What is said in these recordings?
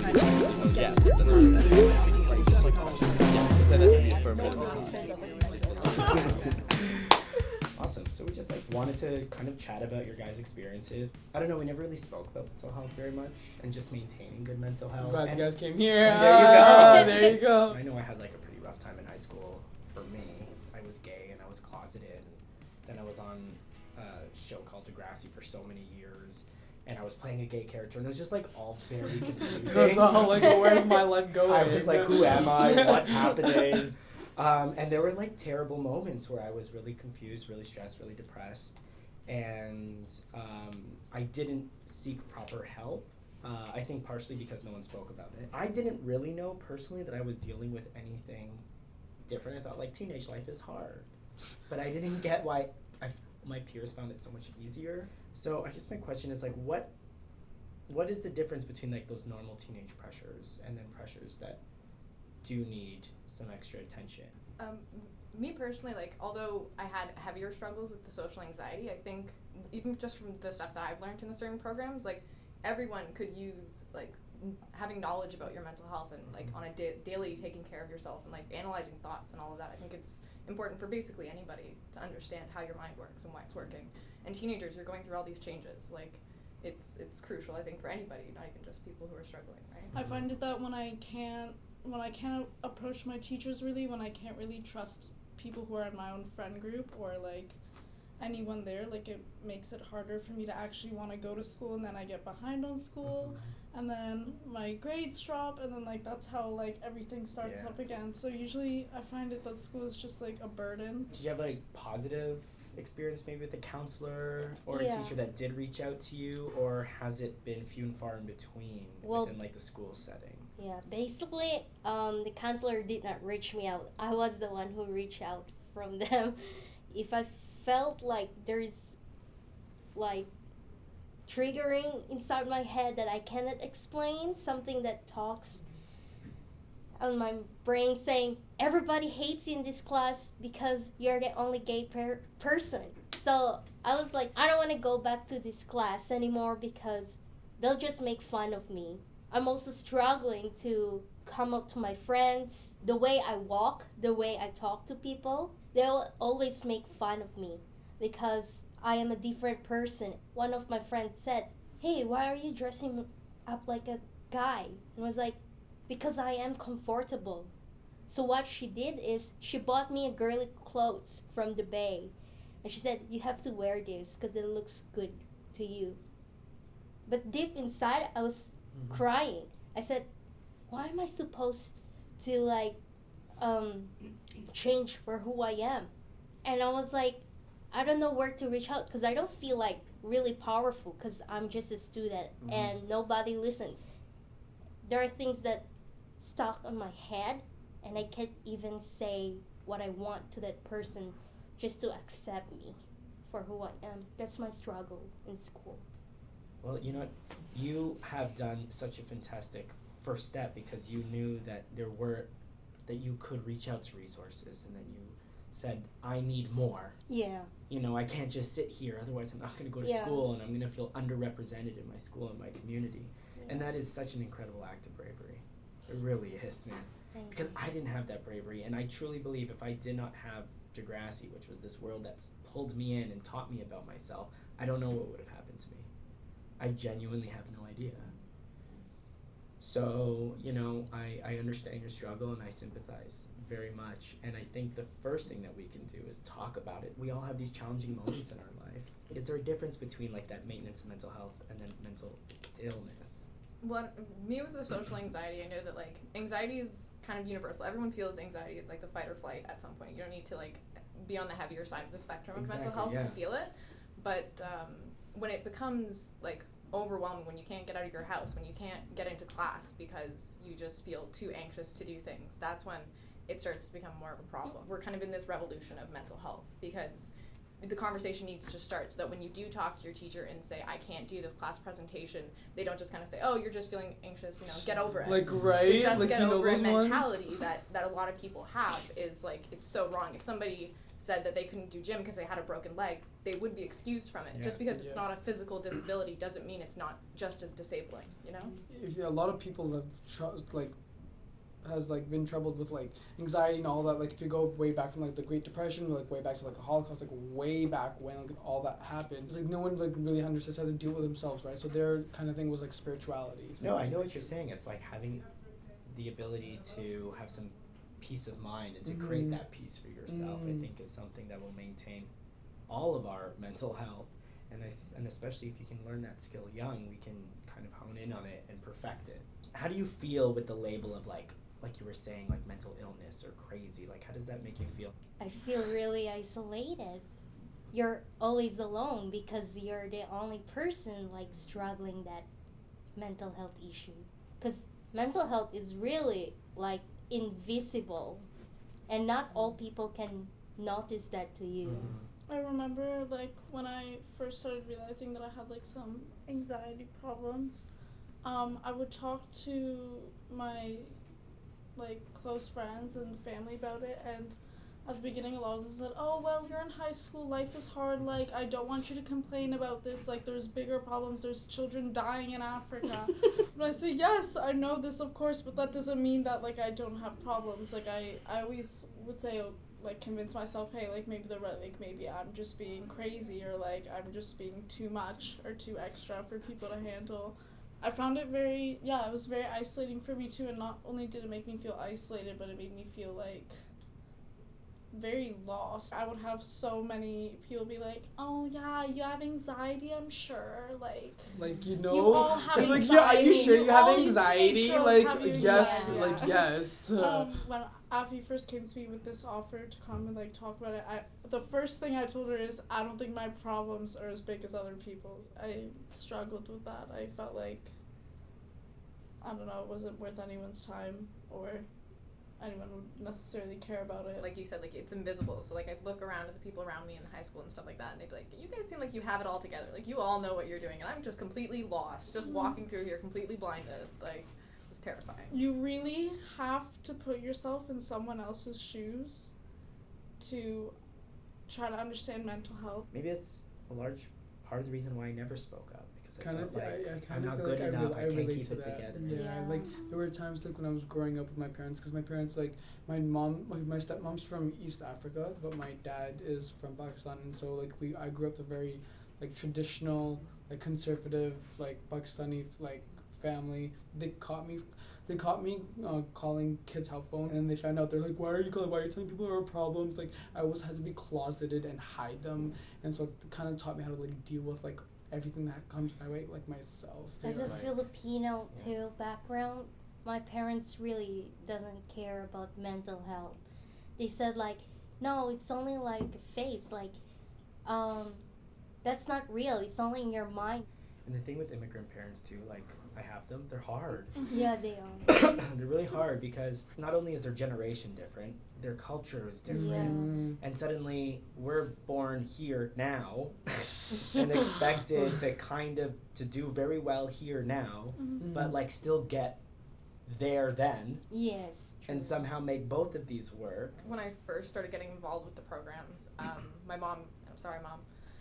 Yeah. Say that to me for a minute. Awesome. So we just wanted to kind of chat about your guys' experiences. I don't know, we never really spoke about mental health very much and just maintaining good mental health. Glad you guys came here. There you go. There you go. I know I had a pretty rough time in high school. For me, I was gay and I was closeted. And then I was on a show called Degrassi for so many years. And I was playing a gay character, and it was just all very confusing. So it's all where's my life going? I was who am I? What's happening? And there were terrible moments where I was really confused, really stressed, really depressed, and I didn't seek proper help. I think partially because no one spoke about it. I didn't really know personally that I was dealing with anything different. I thought teenage life is hard, but I didn't get why my peers found it so much easier. So I guess my question is what is the difference between those normal teenage pressures and then pressures that do need some extra attention? Me personally, although I had heavier struggles with the social anxiety, I think even just from the stuff that I've learned in the certain programs, everyone could use having knowledge about your mental health and on a daily taking care of yourself and analyzing thoughts and all of that. I think it's important for basically anybody to understand how your mind works and why it's working. And teenagers, you're going through all these changes. It's crucial, I think, for anybody, not even just people who are struggling, right? I find it that when I can't approach my teachers really, when I can't really trust people who are in my own friend group or anyone there, it makes it harder for me to actually want to go to school, and then I get behind on school, and then my grades drop, and then that's how everything starts up again. So usually I find it that school is just a burden. Did you have positive experience maybe with a counselor or a teacher that did reach out to you, or has it been few and far in between within the school setting? Yeah, basically, the counselor did not reach me out. I was the one who reached out from them. If I felt there's triggering inside my head that I cannot explain, something that talks on my brain saying, everybody hates you in this class because you're the only gay person. So I was I don't want to go back to this class anymore because they'll just make fun of me. I'm also struggling to come up to my friends. The way I walk, the way I talk to people, they'll always make fun of me because I am a different person. One of my friends said, hey, why are you dressing up like a guy? And I was because I am comfortable. So what she did is she bought me a girly clothes from the Bay. And she said, you have to wear this because it looks good to you. But deep inside, I was crying. I said, why am I supposed to change for who I am? And I was I don't know where to reach out because I don't feel really powerful because I'm just a student and nobody listens. There are things that stuck on my head and I can't even say what I want to that person just to accept me for who I am. That's my struggle in school. Well, you know what? You have done such a fantastic first step because you knew that that you could reach out to resources, and then you said, I need more. Yeah. I can't just sit here, otherwise I'm not going to go to school, and I'm going to feel underrepresented in my school and my community. Yeah. And that is such an incredible act of bravery. It really is, man. Because I didn't have that bravery, and I truly believe if I did not have Degrassi, which was this world that's pulled me in and taught me about myself, I don't know what would have happened to me. I genuinely have no idea. So, I understand your struggle and I sympathize very much. And I think the first thing that we can do is talk about it. We all have these challenging moments in our life. Is there a difference between that maintenance of mental health and then mental illness? Well, me with the social anxiety, I know that anxiety is kind of universal. Everyone feels anxiety, the fight or flight at some point. You don't need to be on the heavier side of the spectrum of mental health to feel it. But when it becomes overwhelming, when you can't get out of your house, when you can't get into class because you just feel too anxious to do things, that's when it starts to become more of a problem. We're kind of in this revolution of mental health because the conversation needs to start so that when you do talk to your teacher and say, I can't do this class presentation, they don't just kind of say, oh, you're just feeling anxious, get over it. Right? The just get over it mentality that a lot of people have is it's so wrong. If somebody said that they couldn't do gym because they had a broken leg, they would be excused from it. Yeah. Just because it's not a physical disability doesn't mean it's not just as disabling, you know? If a lot of people have been troubled with like anxiety and all that, like if you go way back from like the Great Depression, like way back to like the Holocaust, like way back when like all that happened, it's like no one like really understood how to deal with themselves, right? So their kind of thing was like spirituality. No, I know what you're saying. It's like having the ability to have some peace of mind and to create that peace for yourself, I think is something that will maintain all of our mental health. And especially if you can learn that skill young, we can kind of hone in on it and perfect it. How do you feel with the label of like you were saying, like mental illness or crazy? Like, how does that make you feel? I feel really isolated. You're always alone because you're the only person like struggling that mental health issue. Because mental health is really like invisible, and not all people can notice that to you. I remember like when I first started realizing that I had like some anxiety problems, I would talk to my like close friends and family about it, and at the beginning a lot of them said, oh well, you're in high school, life is hard, like I don't want you to complain about this, like there's bigger problems, there's children dying in Africa. But I say, yes, I know this of course, but that doesn't mean that like I don't have problems. Like I always would say, like convince myself, hey, like maybe they're right, like maybe I'm just being crazy, or like I'm just being too much or too extra for people to handle. I found it it was very isolating for me too, and not only did it make me feel isolated, but it made me feel like very lost. I would have so many people be like, oh yeah, you have anxiety, I'm sure, you know, you all have like anxiety. yeah, are you sure you have all anxiety? teenage girls Like have yes, anxiety. like yes. When Afi first came to me with this offer to come and like talk about it, the first thing I told her is, I don't think my problems are as big as other people's. I struggled with that. I felt like, I don't know, it wasn't worth anyone's time or anyone would necessarily care about it. Like you said, like it's invisible. So like I look around at the people around me in high school and stuff like that, and they'd be like, you guys seem like you have it all together. Like you all know what you're doing, and I'm just completely lost, just walking through here completely blinded. Like it's terrifying. You really have to put yourself in someone else's shoes to try to understand mental health. Maybe it's a large part of the reason why I never spoke up, because I Kind felt of, like I kind I'm of not feel good like enough. I can't relate keep to it that. together. Yeah, like there were times like when I was growing up with my parents, because my parents, like my mom, like my stepmom's from East Africa, but my dad is from Pakistan, and so like I grew up a very like traditional, like conservative, like Pakistani like family. They caught me calling kids help phone, and they found out, they're like, why are you telling people our problems? Like I always had to be closeted and hide them, and so it kind of taught me how to like deal with like everything that comes my way, like myself. As a Right. Filipino too background, my parents really doesn't care about mental health. They said like, no, it's only like a phase, like that's not real, it's only in your mind. And the thing with immigrant parents too, like I have them, they're hard. Yeah, they are. They're really hard because not only is their generation different, their culture is different. And suddenly we're born here now and expected to kind of to do very well here now, but like still get there then. Yes. And somehow make both of these work. When I first started getting involved with the programs, my mom, I'm sorry mom,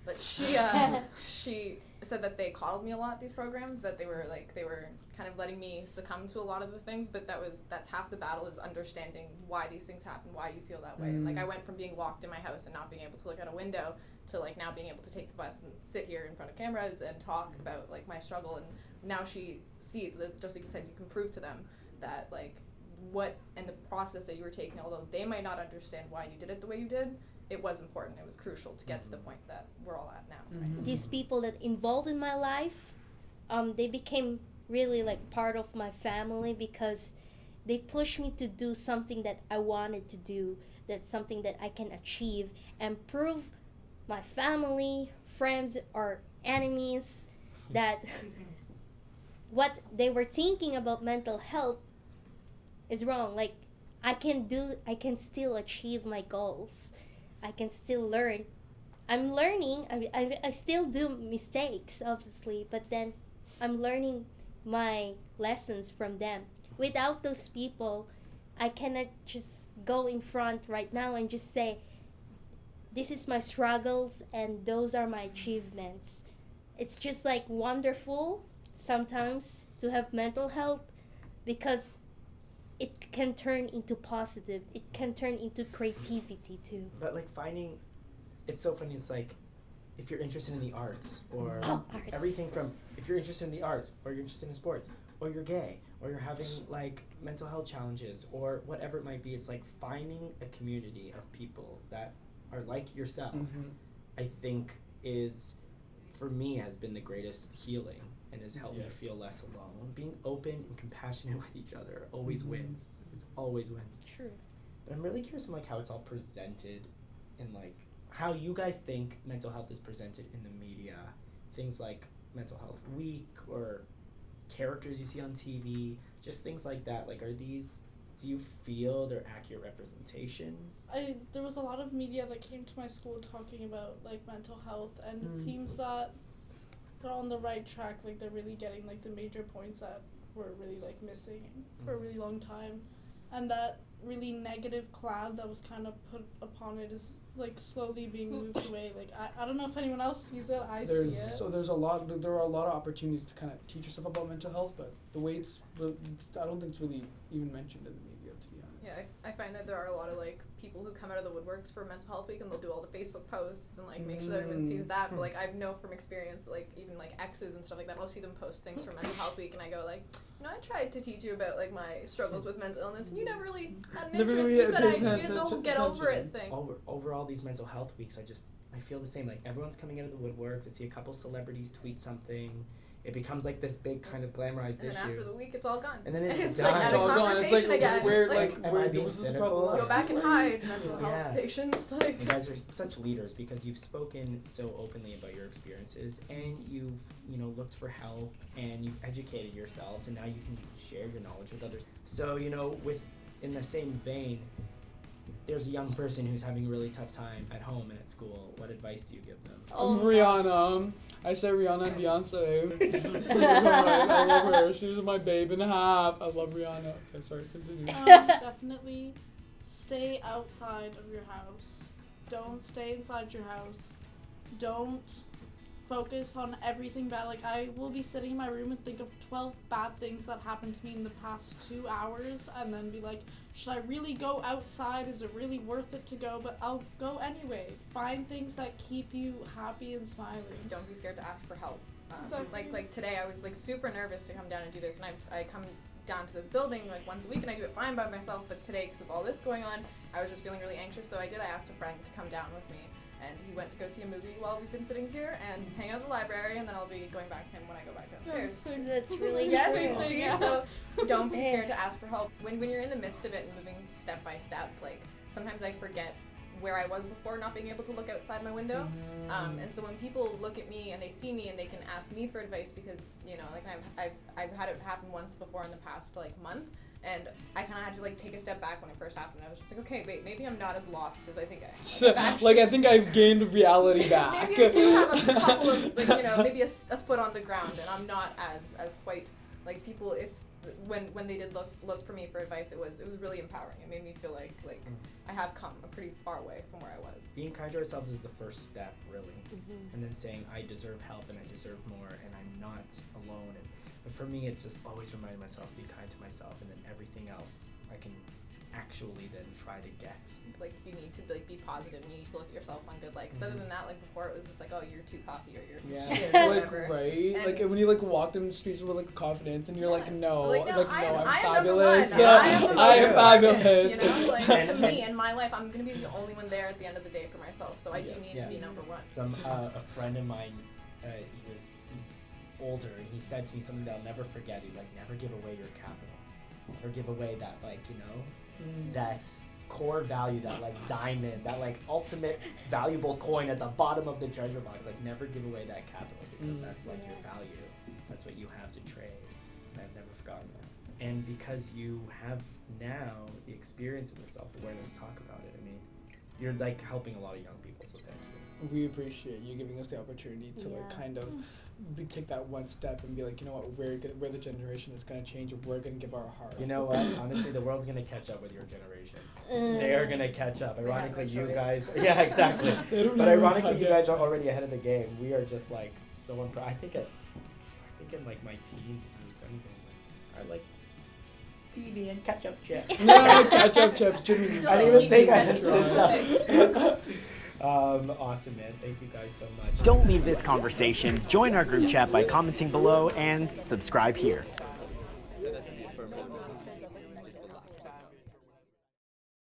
but she said that they coddled me a lot, these programs, that they were kind of letting me succumb to a lot of the things, but that's half the battle, is understanding why these things happen, why you feel that way. And like I went from being locked in my house and not being able to look out a window to like now being able to take the bus and sit here in front of cameras and talk about like my struggle, and now she sees that, just like you said, you can prove to them that like what and the process that you were taking, although they might not understand why you did it the way you did, it was important, it was crucial to get to the point that we're all at now. Right? These people that involved in my life, they became really like part of my family, because they pushed me to do something that I wanted to do, that's something that I can achieve and prove my family, friends, or enemies that what they were thinking about mental health is wrong. Like I can still achieve my goals. I can still learn. I'm learning. I still do mistakes, obviously, but then I'm learning my lessons from them. Without those people, I cannot just go in front right now and just say, this is my struggles and those are my achievements. It's just like wonderful sometimes to have mental health because it can turn into positive. It can turn into creativity too. But like finding, it's so funny. It's like if you're interested in the arts or Arts. everything from, if you're interested in the arts or you're interested in sports or you're gay or you're having like mental health challenges or whatever it might be, it's like finding a community of people that are like yourself, I think is, for me, has been the greatest healing and has helped me feel less alone. Being open and compassionate with each other always wins. It always wins. True. But I'm really curious in like how it's all presented and like how you guys think mental health is presented in the media. Things like Mental Health Week or characters you see on TV, just things like that. Like, are these, do you feel they're accurate representations? There was a lot of media that came to my school talking about like mental health, and it seems that they're on the right track. Like they're really getting like the major points that were really like missing for a really long time, and that really negative cloud that was kind of put upon it is like slowly being moved away. Like I don't know if anyone else sees it. I see it. So there are a lot of opportunities to kind of teach yourself about mental health, but the way it's I don't think it's really even mentioned in the media, to be honest. Yeah, I find that there are a lot of like people who come out of the woodworks for Mental Health Week and they'll do all the Facebook posts and like make sure that everyone sees that. But like I know from experience, like even like exes and stuff like that, I'll see them post things for Mental Health Week and I go like, you know, I tried to teach you about like my struggles with mental illness and you never really had an interest. You said you had the whole get over it thing. Over all these mental health weeks, I feel the same. Like everyone's coming out of the woodworks. I see a couple celebrities tweet something. It becomes like this big kind of glamorized issue. And then after the week, it's all gone. And then it's like done. at a conversation again. Where, like, am I being cynical? Go back and hide mental health patients. Like. You guys are such leaders because you've spoken so openly about your experiences and you've, you know, looked for help and you've educated yourselves and now you can share your knowledge with others. So, you know, in the same vein, there's a young person who's having a really tough time at home and at school. What advice do you give them? Rihanna. I say Rihanna and Beyonce. I love her. She's my babe and a half. I love Rihanna. Okay, sorry, continue. Definitely stay outside of your house. Don't stay inside your house. Don't focus on everything bad. Like, I will be sitting in my room and think of 12 bad things that happened to me in the past 2 hours and then be like, should I really go outside? Is it really worth it to go? But I'll go anyway. Find things that keep you happy and smiling. Don't be scared to ask for help. Exactly. Like today I was like super nervous to come down and do this, and I come down to this building like once a week and I do it fine by myself, but today because of all this going on I was just feeling really anxious, so I asked a friend to come down with me. And he went to go see a movie while we've been sitting here and hang out at the library, and then I'll be going back to him when I go back downstairs. That's really Yes, so don't be scared to ask for help. When you're in the midst of it and moving step by step, like sometimes I forget where I was before not being able to look outside my window. And so when people look at me and they see me and they can ask me for advice, because, you know, like I've had it happen once before in the past like month. And I kind of had to like take a step back when it first happened. I was just like, okay, wait, maybe I'm not as lost as I think I am. Like I think I've gained reality back. Maybe I do have a couple of, like, you know, maybe a foot on the ground, and I'm not as quite like people. If when they did look for me for advice, it was really empowering. It made me feel like I have come a pretty far way from where I was. Being kind to ourselves is the first step, really, and then saying I deserve help and I deserve more, and I'm not alone. But for me, it's just always reminding myself to be kind to myself, and then everything else I can actually then try to get. Like, you need to like be positive, and you need to look at yourself on good light. Because other than that, like before, it was just like, oh, you're too cocky or you're stupid or whatever. Right? And like when you like walk in the streets with like confidence, and you're like, no, I'm fabulous. I am fabulous. You know, like to me in my life, I'm gonna be the only one there at the end of the day for myself. So I do need to be number one. A friend of mine, he's older, and he said to me something that I'll never forget. He's like, never give away your capital. Never give away that, like, you know, that core value, that like diamond, that like ultimate valuable coin at the bottom of the treasure box. Like, never give away that capital, because that's like your value. That's what you have to trade. And I've never forgotten that. And because you have now the experience and the self-awareness to talk about it, I mean, you're like helping a lot of young people. So thank you. We appreciate you giving us the opportunity to like kind of take that one step and be like, you know what, we're the generation that's gonna change, and we're gonna give our heart. You know what? Honestly, the world's gonna catch up with your generation. They're gonna catch up. Ironically, you guys. Yeah, exactly. But ironically, you guys are already ahead of the game. We are just like so I think in like my teens and 20s, I was like TV and ketchup chips. No, ketchup chips, Jimmy. I didn't even think I had this up. Awesome, man. Thank you guys so much. Don't leave this conversation. Join our group chat by commenting below and subscribe here. Send that to me for a minute.